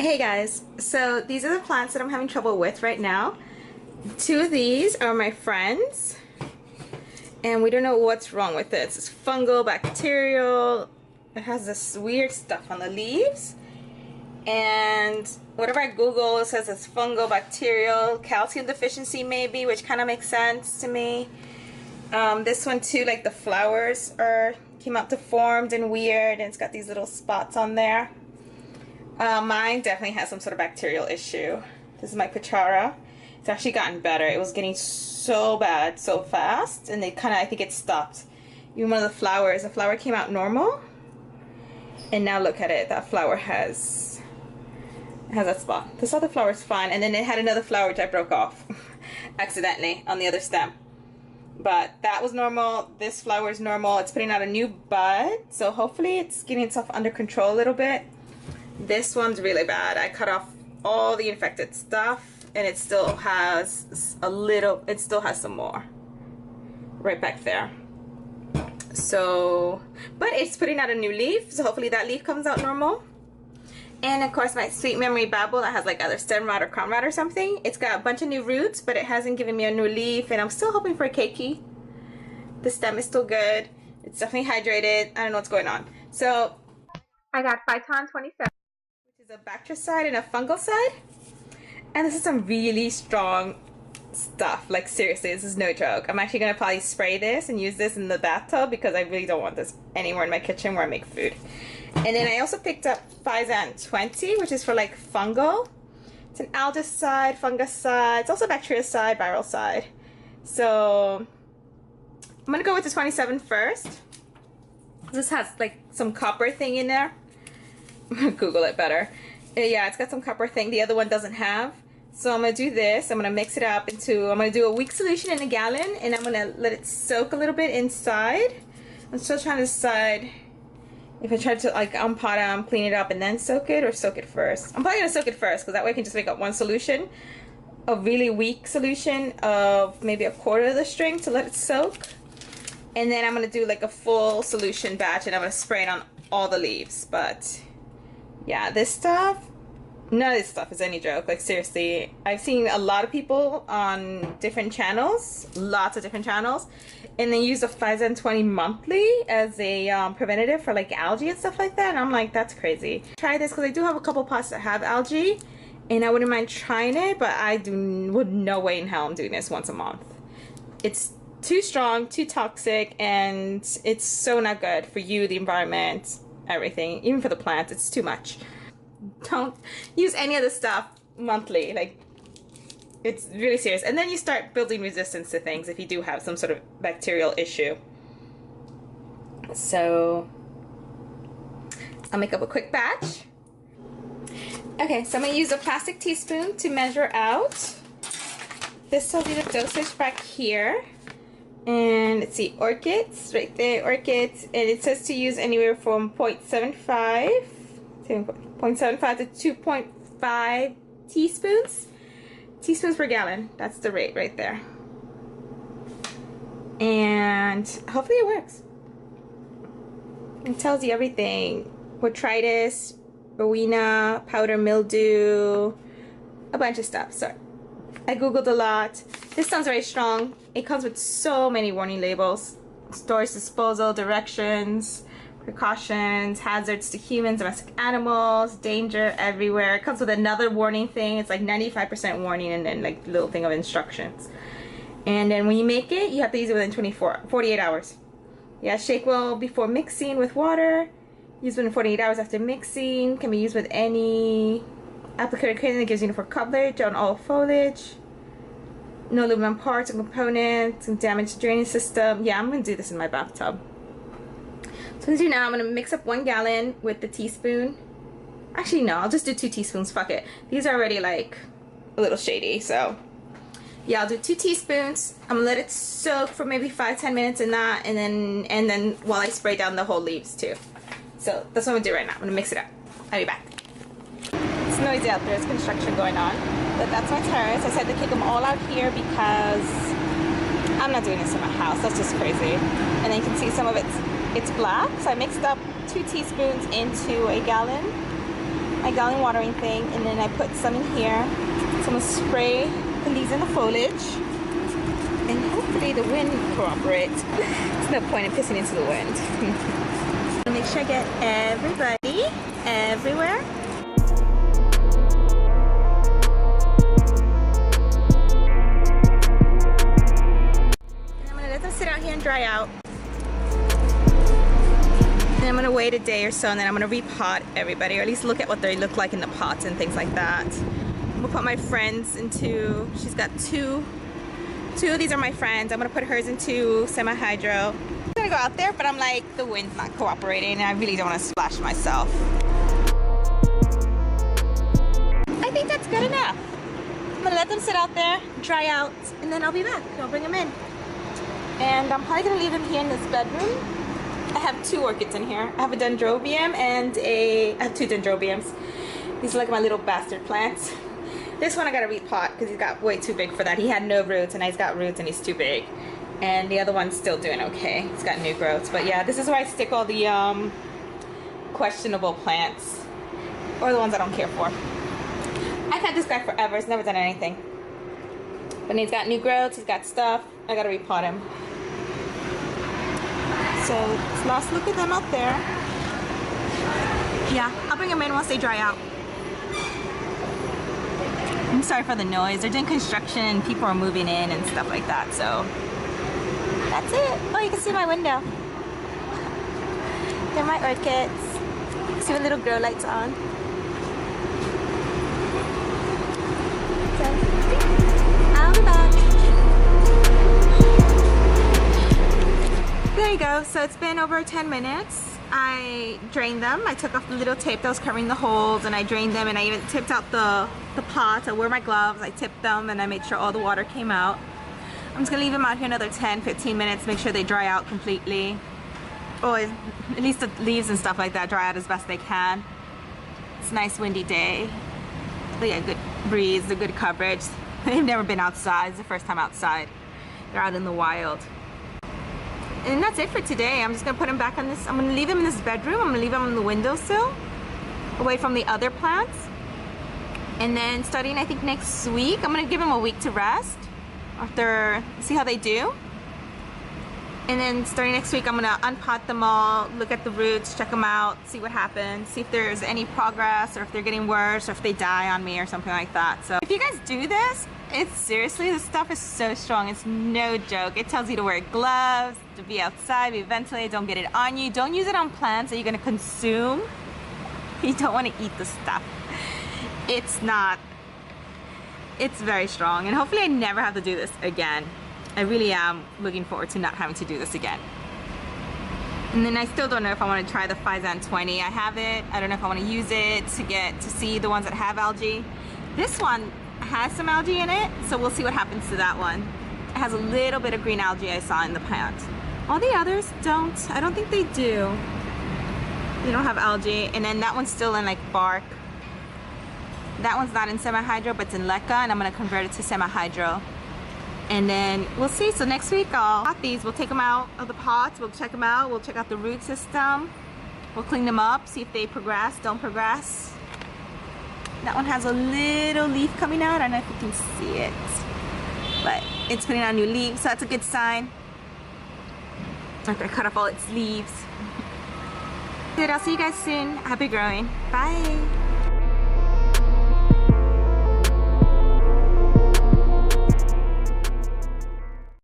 Hey guys, so these are the plants that I'm having trouble with right now. Two of these are my friends, and we don't know what's wrong with it. It's fungal, bacterial. It has this weird stuff on the leaves, and whatever I Google, it says it's fungal, bacterial, calcium deficiency maybe, which kind of makes sense to me. This one too, like the flowers came out deformed and weird, and it's got these little spots on there. Mine definitely has some sort of bacterial issue. This is my Pichara. It's actually gotten better. It was getting so bad so fast, and I think it stopped. Even one of the flower came out normal, and now look at it. That flower has that spot. This other flower is fine, and then it had another flower which I broke off accidentally on the other stem. But that was normal. This flower is normal. It's putting out a new bud, so hopefully it's getting itself under control a little bit. This one's really bad. I cut off all the infected stuff, and it still has some more right back there. So, but it's putting out a new leaf, so hopefully that leaf comes out normal. And of course my sweet memory babble that has like either stem rot or crown rot or something. It's got a bunch of new roots, but it hasn't given me a new leaf, and I'm still hoping for a keiki. The stem is still good. It's definitely hydrated. I don't know what's going on. So I got Phyton 27. Which is a bactericide and a fungicide, and this is some really strong stuff. Like seriously, this is no joke. I'm actually gonna probably spray this and use this in the bathtub because I really don't want this anywhere in my kitchen where I make food. And then I also picked up physan 20, which is for like fungal. It's an algicide, fungicide. It's also bactericide, viral side. So I'm gonna go with the 27 first. This has like some copper thing in there. Google it better. Yeah, it's got some copper thing the other one doesn't have. So I'm gonna do this. I'm gonna mix it up I'm gonna do a weak solution in a gallon, and I'm gonna let it soak a little bit inside. I'm still trying to decide if I try to like unpot them, clean it up, and then soak it, or soak it first. I'm probably gonna soak it first because that way I can just make up one solution, a really weak solution of maybe a quarter of the string to let it soak. And then I'm gonna do like a full solution batch, and I'm gonna spray it on all the leaves. But yeah, this stuff, none of this stuff is any joke. Like seriously, I've seen a lot of people on different channels, lots of different channels, and they use a physan 20 monthly as a preventative for like algae and stuff like that. And I'm like, that's crazy. Try this because I do have a couple pots that have algae, and I wouldn't mind trying it, but would no way in hell I'm doing this once a month. It's too strong, too toxic, and it's so not good for you, the environment, everything, even for the plants. It's too much. Don't use any of this stuff monthly. Like, it's really serious. And then you start building resistance to things if you do have some sort of bacterial issue. So I'll make up a quick batch. Okay, so I'm gonna use a plastic teaspoon to measure out. This tells you the dosage back here. And let's see, orchids, right there, orchids, and it says to use anywhere from 0.75 to 2.5 teaspoons per gallon. That's the rate right there. And hopefully it works. It tells you everything: botrytis, rowena, powder mildew, a bunch of stuff. So I googled a lot. This sounds very strong. It comes with so many warning labels: storage, disposal, directions, precautions, hazards to humans, domestic animals, danger everywhere. It comes with another warning thing. It's like 95% warning, and then like little thing of instructions. And then when you make it, you have to use it within 48 hours. Yeah, shake well before mixing with water. Use within 48 hours after mixing. Can be used with any applicator cleaning that gives uniform coverage on all foliage. No aluminum parts and components, and damaged drainage system. Yeah, I'm gonna do this in my bathtub. So what I'm gonna do now, I'm gonna mix up 1 gallon with the teaspoon. Actually, no, I'll just do 2 teaspoons. Fuck it. These are already like a little shady, so yeah, I'll do 2 teaspoons. I'm gonna let it soak for maybe 5-10 minutes in that, and then while I spray down the whole leaves too. So that's what I'm gonna do right now. I'm gonna mix it up. I'll be back. It's noisy out there. There's construction going on. But that's my terrace. I said to kick them all out here because I'm not doing this in my house. That's just crazy. And then you can see some of it's black. So I mixed up 2 teaspoons into a gallon. my gallon watering thing, and then I put some in here. So I'm gonna spray the leaves in the foliage, and hopefully the wind cooperates. There's no point in pissing into the wind. Make sure I get everybody everywhere. And I'm gonna let them sit out here and dry out. Then I'm gonna wait a day or so, and then I'm gonna repot everybody, or at least look at what they look like in the pots and things like that. I'm gonna put my friends into, she's got two of these are my friends. I'm gonna put hers into semi-hydro. I'm gonna go out there, but I'm like, the wind's not cooperating, and I really don't wanna splash myself. I think that's good enough. I'm gonna let them sit out there, dry out, and then I'll be back. I'll bring them in. And I'm probably gonna leave them here in this bedroom. I have 2 orchids in here. I have a dendrobium and I have 2 dendrobiums. These are like my little bastard plants. This one I gotta repot because he's got way too big for that. He had no roots, and now he's got roots and he's too big. And the other one's still doing okay. He's got new growths. But yeah, this is where I stick all the questionable plants, or the ones I don't care for. I've had this guy forever. He's never done anything. But he's got new growths, he's got stuff. I gotta repot him. So, last look at them out there. Yeah, I'll bring them in once they dry out. I'm sorry for the noise. They're doing construction, people are moving in and stuff like that, so that's it. Oh, you can see my window. They're my orchids. See what little grow lights on. So, I'll be back. There you go. So it's been over 10 minutes. I drained them. I took off the little tape that was covering the holes, and I drained them, and I even tipped out the pot. I wore my gloves, I tipped them, and I made sure all the water came out. I'm just gonna leave them out here another 10-15 minutes, make sure they dry out completely. Or at least the leaves and stuff like that dry out as best they can. It's a nice windy day. They get a good breeze, a good coverage. They've never been outside. It's the first time outside. They're out in the wild. And that's it for today. I'm just gonna put them back on this. I'm gonna leave them in this bedroom. I'm gonna leave them on the windowsill, away from the other plants. And then starting, I think, next week, I'm gonna give them a week to rest after, see how they do. And then starting next week, I'm gonna unpot them all, look at the roots, check them out, see what happens, see if there's any progress, or if they're getting worse, or if they die on me or something like that. So if you guys do this, it's seriously, this stuff is so strong. It's no joke. It tells you to wear gloves, to be outside, be ventilated, don't get it on you. Don't use it on plants that you're gonna consume. You don't wanna eat the stuff. It's not, it's very strong, and hopefully I never have to do this again. I really am looking forward to not having to do this again. And then I still don't know if I want to try the Physan 20. I have it. I don't know if I want to use it to see the ones that have algae. This one has some algae in it, so we'll see what happens to that one. It has a little bit of green algae I saw in the plant. All the others don't. I don't think they do. They don't have algae. And then that one's still in like bark. That one's not in semi-hydro, but it's in leca, and I'm going to convert it to semi-hydro. And then we'll see. So next week I'll pot these. We'll take them out of the pots. We'll check them out. We'll check out the root system. We'll clean them up, see if they progress, don't progress. That one has a little leaf coming out. I don't know if you can see it, but it's putting out new leaves, so that's a good sign. After I cut off all its leaves. Good, I'll see you guys soon. Happy growing. Bye.